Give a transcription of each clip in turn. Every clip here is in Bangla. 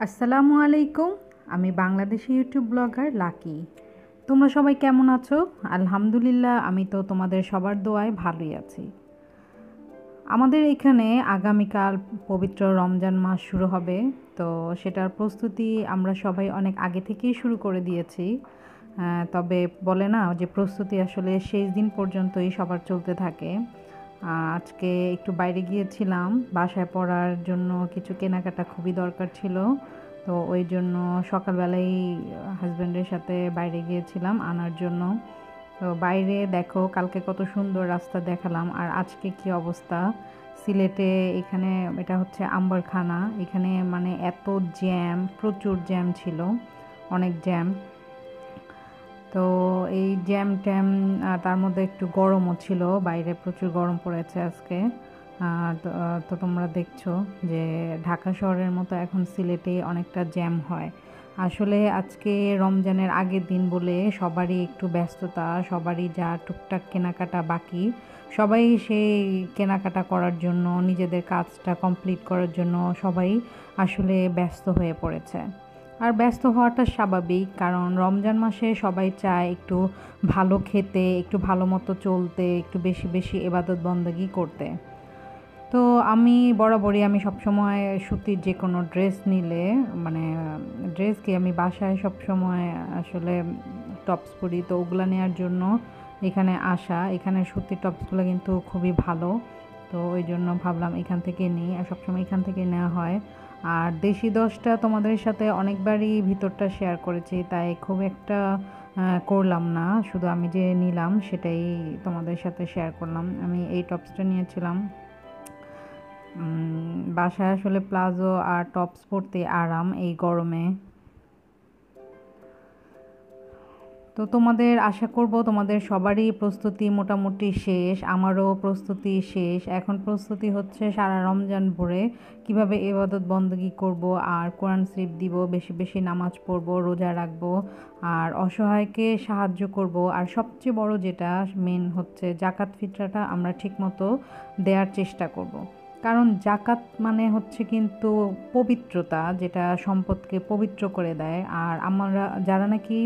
আসসালামু আলাইকুম। আমি বাংলাদেশি ইউটিউব ব্লগার লাকি। তোমরা সবাই কেমন আছো? আলহামদুলিল্লাহ, আমি তো তোমাদের সবার দোয়ায় ভালোই আছি। আমাদের এখানে আগামীকাল পবিত্র রমজান মাস শুরু হবে, তো সেটার প্রস্তুতি আমরা সবাই অনেক আগে থেকেই শুরু করে দিয়েছি। তবে বলে না যে প্রস্তুতি আসলে শেষ দিন পর্যন্তই সবার চলতে থাকে। আজকে একটু বাইরে গিয়েছিলাম, বাসায় পড়ার জন্য কিছু কেনাকাটা খুবই দরকার ছিল। তো ওই জন্য সকালবেলাই হাজব্যান্ডের সাথে বাইরে গিয়েছিলাম আনার জন্য। তো বাইরে দেখো কালকে কত সুন্দর রাস্তা দেখালাম, আর আজকে কি অবস্থা সিলেটে। এখানে এটা হচ্ছে আম্বরখানা, এখানে মানে এত জ্যাম, প্রচুর জ্যাম ছিল, অনেক জ্যাম। তো এই জ্যাম ট্যাম, তার মধ্যে একটু গরমও ছিল, বাইরে প্রচুর গরম পড়েছে আজকে। তো তোমরা দেখছো যে ঢাকা শহরের মতো এখন সিলেটে অনেকটা জ্যাম হয়। আসলে আজকে রমজানের আগের দিন বলে সবারই একটু ব্যস্ততা, সবারই যা টুকটাক কেনাকাটা বাকি, সবাই সেই কেনাকাটা করার জন্য, নিজেদের কাজটা কমপ্লিট করার জন্য সবাই আসলে ব্যস্ত হয়ে পড়েছে। আর ব্যস্ত হওয়াটা স্বাভাবিক, কারণ রমজান মাসে সবাই চায় একটু ভালো খেতে, একটু ভালো মতো চলতে, একটু বেশি বেশি ইবাদত বন্দেগি করতে। তো আমি সবসময় সুতির যে কোনো ড্রেস নিলে, মানে ড্রেস কি আমি বাসায় সবসময় আসলে টপস পরি, তো ওগুলো নেওয়ার জন্য এখানে আসা। এখানে সুতির টপসগুলো কিন্তু খুবই ভালো, তো ওই জন্য ভাবলাম এখান থেকে নিই, আর সবসময় এখান থেকে নেওয়া হয়। আর দেশি দশটা তোমাদের সাথে অনেকবারই ভিতরটা শেয়ার করেছি, তাই খুব একটা করলাম না, শুধু আমি যে নিলাম সেটাই তোমাদের সাথে শেয়ার করলাম। আমি এই টপসটা নিয়েছিলাম। বাসায় আসলে প্লাজো আর টপস পরতে আরাম এই গরমে। তো তোমাদের আশা করব তোমাদের সবারই প্রস্তুতি মোটামুটি শেষ, আমারও প্রস্তুতি শেষ। এখন প্রস্তুতি হচ্ছে সারা রমজান ভরে কিভাবে ইবাদত বন্দেগি করব, আর কোরআন শরীফ দিব, বেশি বেশি নামাজ পড়ব, রোজা রাখব, আর অসহায়কে সাহায্য করব। আর সবচেয়ে বড় যেটা মেন হচ্ছে জাকাত ফিতরাটা আমরা ঠিকমতো দেওয়ার চেষ্টা করব। কারণ জাকাত মানে হচ্ছে কিন্তু পবিত্রতা, যেটা সম্পদকে পবিত্র করে দেয়। আর আমরা যারা নাকি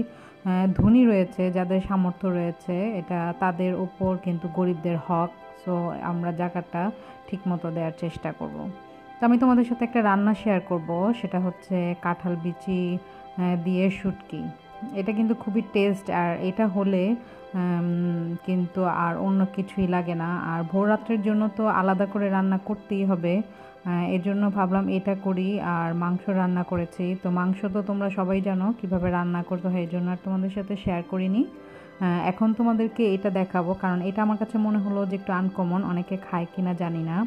ধনী রয়েছে, যাদের সামর্থ্য রয়েছে, এটা তাদের উপর কিন্তু গরিবদের হক। সো আমরা জাকাতটা ঠিকমতো দেওয়ার চেষ্টা করব। তো আমি তোমাদের সাথে একটা রান্না শেয়ার করব, সেটা হচ্ছে কাঁঠাল বিচি দিয়ে শুটকি। এটা কিন্তু খুবই টেস্ট, আর এটা হলে কিন্তু আর অন্য কিছুই লাগে না। আর ভোর রাত্রের জন্য তো আলাদা করে রান্না করতেই হবে, এর জন্য ভাবলাম এটা করি। আর মাংস রান্না করেছি, তো মাংস তো তোমরা সবাই জানো কিভাবে রান্না করতে হয়, এই জন্য আর তোমাদের সাথে শেয়ার করিনি। এখন তোমাদেরকে এটা দেখাবো, কারণ এটা আমার কাছে মনে হলো যে একটু আনকমন, অনেকে খায় কিনা জানি না।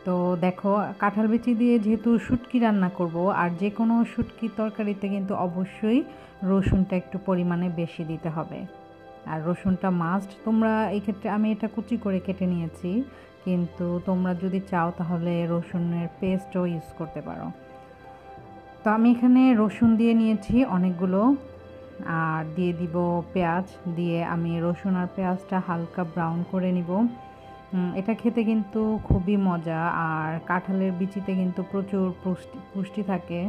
তো দেখো, কাঁঠাল বিচি দিয়ে যেহেতু শুটকি রান্না করব, আর যে কোনো শুটকি তরকারিতে কিন্তু অবশ্যই রসুনটা একটু পরিমাণে বেশি দিতে হবে, আর রসুনটা মাস্ট। তোমরা এই ক্ষেত্রে আমি এটা কুচি করে কেটে নিয়েছি, কিন্তু তোমরা যদি চাও তাহলে রসুনের পেস্টও ইউজ করতে পারো। তো আমি এখানে রসুন দিয়ে নিয়েছি অনেকগুলো, আর দিয়ে দিব পেঁয়াজ। দিয়ে আমি রসুন আর পেঁয়াজটা হালকা ব্রাউন করে নিব। এটা খেতে কিন্তু খুবই মজা, আর কাঁঠালের বিচিতে কিন্তু প্রচুর পুষ্টি থাকে।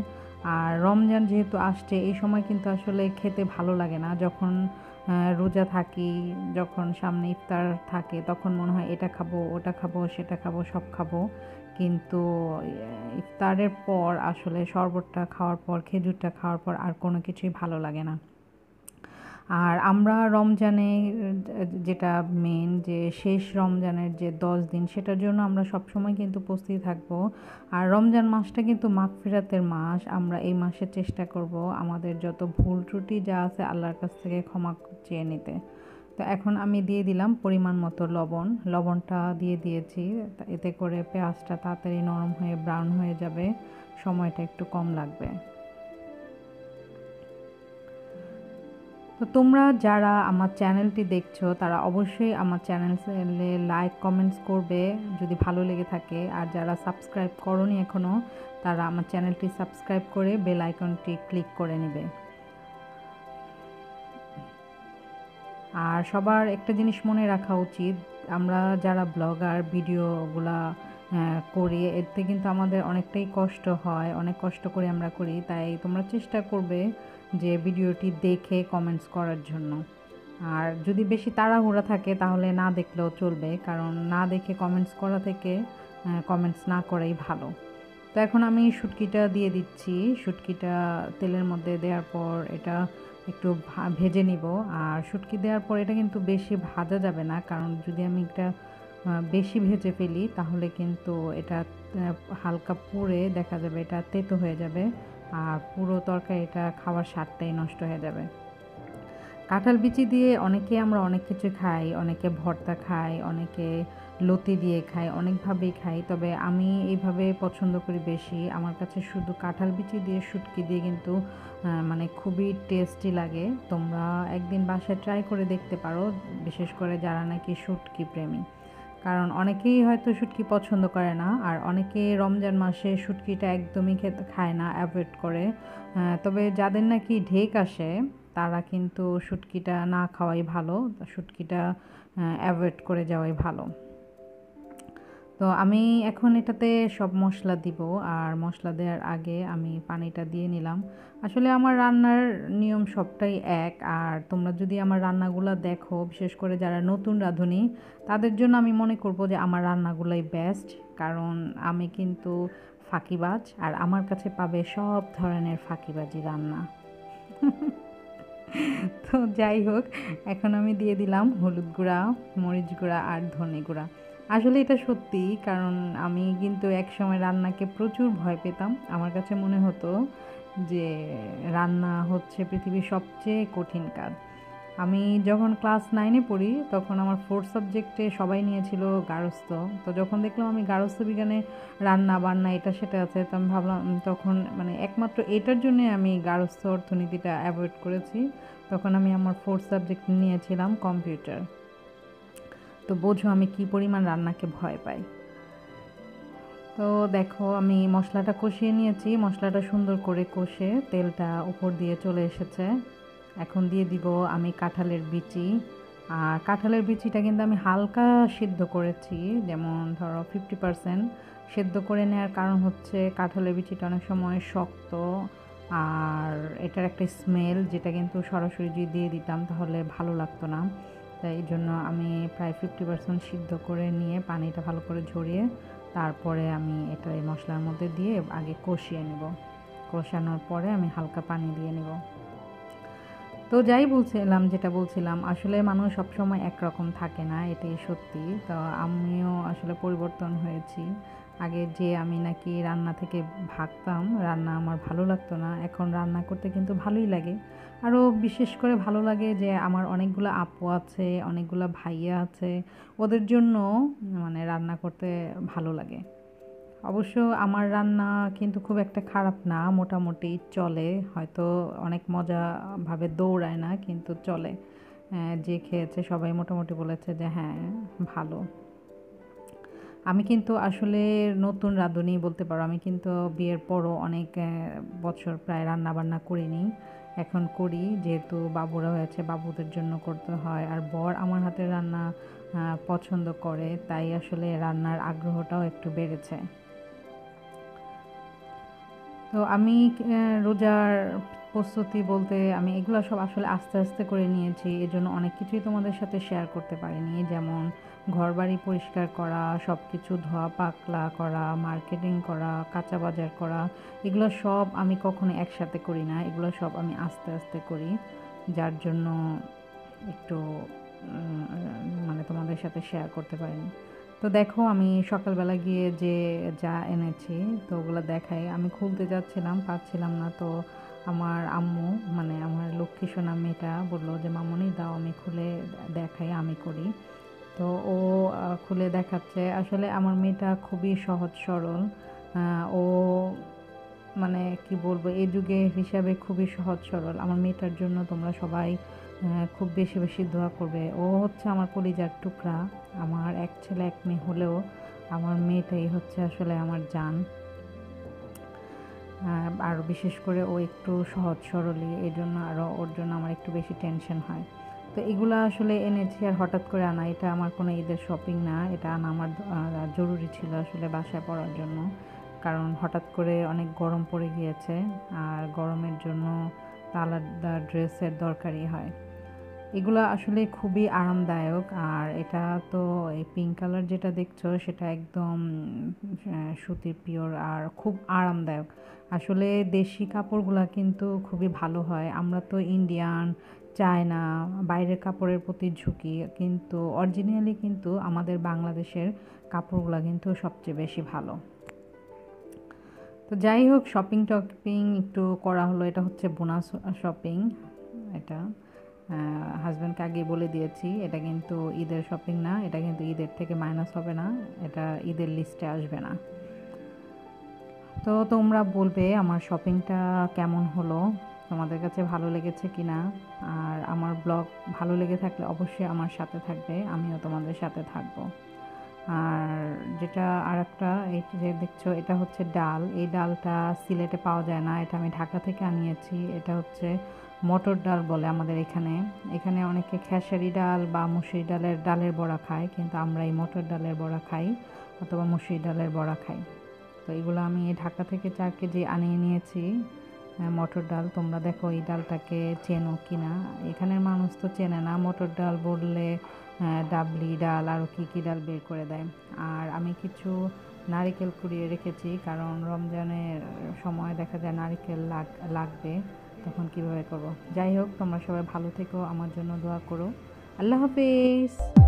আর রমজান যেহেতু আসছে, এই সময় কিন্তু আসলে খেতে ভালো লাগে না। যখন রোজা থাকি, যখন সামনে ইফতার থাকে, তখন মনে হয় এটা খাবো, ওটা খাবো, সেটা খাবো, সব খাবো। কিন্তু ইফতারের পর আসলে শরবতটা খাওয়ার পর, খেজুরটা খাওয়ার পর আর কোনো কিছুই ভালো লাগে না। আর আমরা রমজানে যেটা মেন, যে শেষ রমজানের যে 10 দিন, সেটার জন্য আমরা সবসময় কিন্তু প্রস্তুতি থাকবো। আর রমজান মাসটা কিন্তু মাগফিরাতের মাস, আমরা এই মাসে চেষ্টা করব আমাদের যত ভুল ত্রুটি যা আছে আল্লাহর কাছ থেকে ক্ষমা চেয়ে নিতে। তো এখন আমি দিয়ে দিলাম পরিমাণ মতো লবণ, লবণটা দিয়ে দিয়েছি, এতে করে পেঁয়াজটা তাড়াতাড়ি নরম হয়ে ব্রাউন হয়ে যাবে, সময়টা একটু কম লাগবে। তো তোমরা যারা আমার চ্যানেলটি দেখছো তারা অবশ্যই আমার চ্যানেলে লাইক কমেন্টস করবে যদি ভালো লেগে থাকে। আর যারা সাবস্ক্রাইব করোনি এখনও, তারা আমার চ্যানেলটি সাবস্ক্রাইব করে বেল আইকনটি ক্লিক করে নেবে। আর সবার একটা জিনিস মনে রাখা উচিত, আমরা যারা ব্লগার ভিডিওগুলা করি, এতে কিন্তু আমাদের অনেকটাই কষ্ট হয়, অনেক কষ্ট করে আমরা করি। তাই তোমরা চেষ্টা করবে যে ভিডিওটি দেখে কমেন্টস করার জন্য। আর যদি বেশি তাড়াহুড়া থাকে তাহলে না দেখলেও চলবে, কারণ না দেখে কমেন্টস করা থেকে কমেন্টস না করাই ভালো। তো এখন আমি শুটকিটা দিয়ে দিচ্ছি। শুটকিটা তেলের মধ্যে দেওয়ার পর এটা একটু ভেজে নিব। আর শুটকি দেওয়ার পর এটা কিন্তু বেশি ভাজা যাবে না, কারণ যদি আমি এটা বেশি ভেজে ফেলি তাহলে কিন্তু এটা হালকা পুড়ে দেখা যাবে এটা তেতো হয়ে যাবে, আর পুরো তরকারিটা খাওয়ার স্বাদটাই নষ্ট হয়ে যাবে। কাঁঠাল বিচি দিয়ে আমরা অনেক কিছু খাই, অনেকে ভর্তা খায়, অনেকে লতি দিয়ে খায়, অনেকভাবেই খাই। তবে আমি এইভাবে পছন্দ করি বেশি। আমার কাছে শুধু কাঁঠাল বিচি দিয়ে শুটকি দিয়ে কিন্তু মানে খুবই টেস্টি লাগে। তোমরা একদিন বাসায় ট্রাই করে দেখতে পারো, বিশেষ করে যারা নাকি শুটকি প্রেমী। কারণ অনেকেই হয়তো শুটকি পছন্দ করে না, আর অনেকে রমজান মাসে শুটকিটা একদমই খায় না, অ্যাভয়েড করে। তবে যাদের নাকি ঢেক আসে তারা কিন্তু শুটকিটা না খাওয়াই ভালো, শুটকিটা অ্যাভয়েড করে যাওয়াই ভালো। তো আমি এখন এটাতে সব মশলা দিব, আর মশলা দেওয়ার আগে আমি পানিটা দিয়ে নিলাম। আসলে আমার রান্নার নিয়ম সবটাই এক, আর তোমরা যদি আমার রান্নাগুলো দেখো, বিশেষ করে যারা নতুন রাঁধুনি তাদের জন্য আমি মনে করব যে আমার রান্নাগুলোই বেস্ট, কারণ আমি কিন্তু ফাঁকিবাজ, আর আমার কাছে পাবে সব ধরনের ফাঁকিবাজি রান্না। তো যাই হোক, এখন আমি দিয়ে দিলাম হলুদ গুঁড়া, মরিচ গুঁড়া আর ধনে গুঁড়া। আসলে এটা সত্যি, কারণ আমি কিন্তু একসময় রান্নাকে প্রচুর ভয় পেতাম। আমার কাছে মনে হতো যে রান্না হচ্ছে পৃথিবীর সবচেয়ে কঠিন কাজ। আমি যখন ক্লাস 9-এ পড়ি তখন আমার 4 সাবজেক্টে সবাই নিয়েছিল গার্হস্থ্য। তো যখন দেখলাম আমি গার্হস্থ্য বিজ্ঞানে রান্না বান্না এটা সেটা আছে, তো আমি ভাবলাম তখন মানে একমাত্র এটার জন্যে আমি গার্হস্থ্য অর্থনীতিটা অ্যাভয়েড করেছি। তখন আমি আমার 4 সাবজেক্ট নিয়েছিলাম কম্পিউটার। তো বোঝো আমি কী পরিমাণ রান্নাকে ভয় পাই। তো দেখো আমি মশলাটা কষিয়ে নিয়েছি, মশলাটা সুন্দর করে কষে তেলটা উপর দিয়ে চলে এসেছে। এখন দিয়ে দিব আমি কাঁঠালের বিচি। আর কাঁঠালের বিচিটা কিন্তু আমি হালকা সিদ্ধ করেছি, যেমন ধরো 50% সেদ্ধ করে নেওয়ার কারণ হচ্ছে কাঁঠালের বিচিটা অনেক সময় শক্ত, আর এটার একটা স্মেল যেটা কিন্তু সরাসরি যদি দিয়ে দিতাম তাহলে ভালো লাগতো না। তাই এই জন্য আমি প্রায় 50% সিদ্ধ করে নিয়ে পানিটা ভালো করে ঝরিয়ে তারপরে আমি এটা এই মশলার মধ্যে দিয়ে আগে কষিয়ে নেব। কষানোর পরে আমি হালকা পানি দিয়ে নেব। তো যাই বলছিলাম, যেটা বলছিলাম, আসলে মানুষ সবসময় একরকম থাকে না, এটাই সত্যি। তো আমিও আসলে পরিবর্তন হয়েছি। আগে যে আমি নাকি রান্না থেকে ভাগতাম, রান্না আমার ভালো লাগতো না, এখন রান্না করতে কিন্তু ভালোই লাগে। আরও বিশেষ করে ভালো লাগে যে আমার অনেকগুলো আপু আছে, অনেকগুলো ভাইয়া আছে, ওদের জন্য মানে রান্না করতে ভালো লাগে। অবশ্য আমার রান্না কিন্তু খুব একটা খারাপ না, মোটামুটি চলে, হয়তো অনেক মজাভাবে দৌড়ায় না, কিন্তু চলে। যে খেয়েছে সবাই মোটামুটি বলেছে যে হ্যাঁ ভালো। আমি কিন্তু আসলে নতুন রাঁধুনি বলতে পারো, আমি কিন্তু বিয়ের পরও অনেক বছর প্রায় রান্না বান্না করিনি, এখন করি, যেহেতু বাবুরা হয়েছে বাবুদের জন্য করতে হয়, আর বর আমার হাতের রান্না পছন্দ করে, তাই আসলে রান্নার আগ্রহটাও একটু বেড়েছে। তো আমি রোজার প্রস্তুতি বলতে আমি এগুলো সব আসলে আস্তে আস্তে করে নিয়েছি, এজন্য অনেক কিছুই তোমাদের সাথে শেয়ার করতে পারিনি। যেমন ঘরবাড়ি পরিষ্কার করা, সব কিছু ধোয়া পাকলা করা, মার্কেটিং করা, কাঁচা বাজার করা, এগুলো সব আমি কখনো একসাথে করি না, এগুলো সব আমি আস্তে আস্তে করি, যার জন্য একটু মানে তোমাদের সাথে শেয়ার করতে পারিনি। তো দেখো আমি সকালবেলা গিয়ে যে যা এনেছি তো ওগুলো দেখাই, আমি খুলতে যাচ্ছিলাম পারছিলাম না, তো আমার আম্মু মানে আমার লক্ষ্মী সোনা মেয়েটা বললো যে মামুনি দাও আমি খুলে দেখাই, আমি করি। তো ও খুলে দেখাচ্ছে। আসলে আমার মেয়েটা খুবই সহজ সরল, ও মানে কি বলবো এই যুগে হিসাবে খুবই সহজ সরল। আমার মেয়েটার জন্য তোমরা সবাই খুব বেশি বেশি দোয়া করবে। ও হচ্ছে আমার কলিজার টুকরা, আমার এক ছেলে এক মেয়ে হলেও আমার মেয়েটাই হচ্ছে আসলে আমার জান। আর বিশেষ করে ও একটু সহজ সরলই, এই জন্য আরও ওর জন্য আমার একটু বেশি টেনশন হয়। তো এগুলা আসলে এনেছি আর হঠাৎ করে আনা, এটা আমার কোনো ঈদের শপিং না, এটা আনা আমার জরুরি ছিল আসলে বাসায় পরার জন্য, কারণ হঠাৎ করে অনেক গরম পড়ে গিয়েছে আর গরমের জন্য আলাদা ড্রেসের দরকারই হয়। এগুলো আসলে খুবই আরামদায়ক। আর এটা তো এই পিঙ্ক কালার যেটা দেখছো সেটা একদম সুতির পিওর আর খুব আরামদায়ক। আসলে দেশি কাপড়গুলো কিন্তু খুবই ভালো হয়। আমরা তো ইন্ডিয়ান, চায়না, বাইরের কাপড়ের প্রতি ঝুঁকি, কিন্তু অরিজিনালি কিন্তু আমাদের বাংলাদেশের কাপড়গুলো কিন্তু সবচেয়ে বেশি ভালো। তো যাই হোক, শপিং টপিং একটু করা হলো। এটা হচ্ছে বোনাস শপিং। এটা হাজব্যান্ডকে আগে বলে দিয়েছি, এটা কিন্তু ঈদের শপিং না, এটা কিন্তু ঈদের থেকে মাইনাস হবে না, এটা ঈদের লিস্টে আসবে না। তো তোমরা বলবে আমার শপিংটা কেমন হলো, তোমাদের কাছে ভালো লেগেছে কি না। আর আমার ব্লগ ভালো লেগে থাকলে অবশ্যই আমার সাথে থাকবে, আমিও তোমাদের সাথে থাকবো। আর যেটা আর একটা, এই যে দেখছো এটা হচ্ছে ডাল। এই ডালটা সিলেটে পাওয়া যায় না, এটা আমি ঢাকা থেকে আনিয়েছি। এটা হচ্ছে মটর ডাল বলে আমাদের এখানে। এখানে অনেকে খেসারি ডাল বা মুসুরি ডালের বড়া খায়, কিন্তু আমরা এই মটর ডালের বড়া খাই অথবা মুসুরি ডালের বড়া খাই। তো এগুলো আমি ঢাকা থেকে 4 কেজি আনিয়ে নিয়েছি মটর ডাল। তোমরা দেখো এই ডালটাকে চেনো কি না। এখানের মানুষ তো চেনে না, মটর ডাল বললে ডাবলি ডাল আরও কী ডাল বের করে দেয়। আর আমি কিছু নারিকেল কুড়িয়ে রেখেছি, কারণ রমজানের সময় দেখা যায় নারিকেল লাগবে, তখন কিভাবে করব। যাই হোক, তোমরা সবাই ভালো থেকো, আমার জন্য দোয়া করো। আল্লাহ হাফেজ।